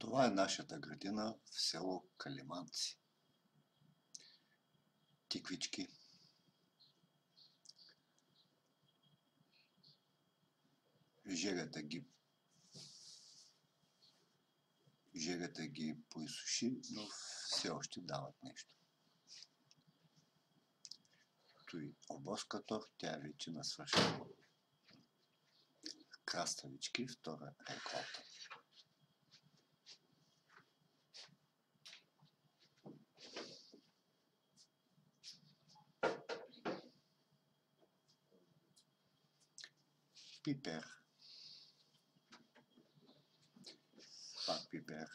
Това е нашата градина в село Калиманци. Тиквички, жегата ги поизсуши, но все още дават нещо. Той обоска тор, тя вече насвършила. Краставички, втора реколта. Пипер. Пак пипер.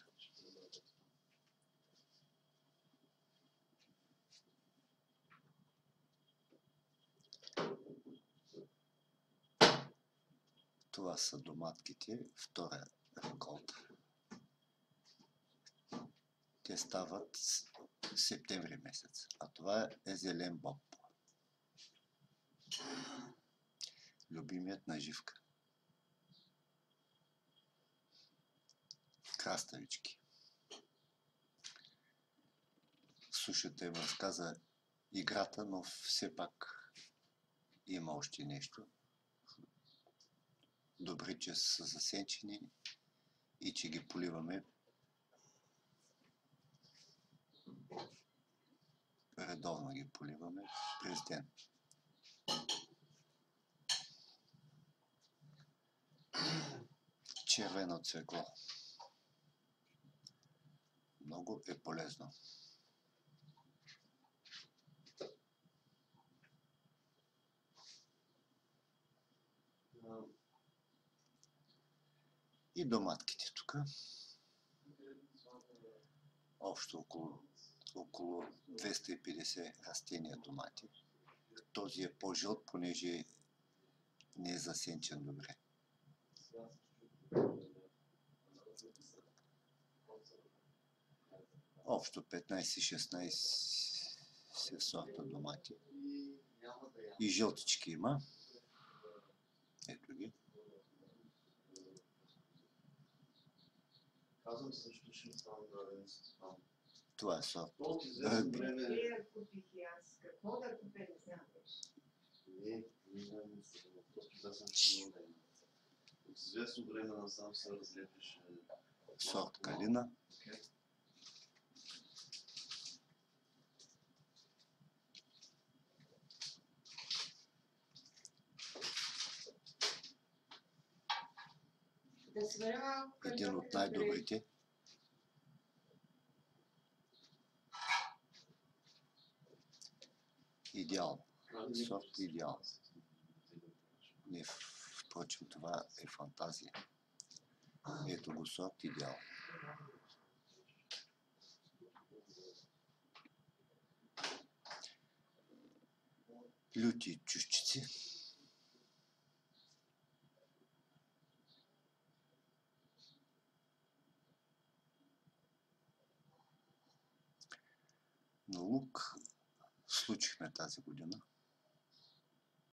Това са доматките, втора реколта. Те стават септември месец, а това е зелен боб. Любимият на Живка. Краставички. Сушата им разказа играта, но все пак има още нещо. Добре, че са засенчени и че ги поливаме редовно ги поливаме през ден. Червено цвекло. Много е полезно. И доматките тук. Общо около 250 растения домати. Този е по-жълт, понеже не е засенчен добре. Общо 15-16 сорта домати. И жълтички има. Ето ги. Това е сорт ръгби. Какво да купя, не знам вече. От известно време насам се разлепиш. Сорт калина. Един от най-добрите. Идеал. Сорт идеал. Не, впрочем, това е фантазия. Ето го сорт идеал. Люти чушчици. На лук случихме тази година.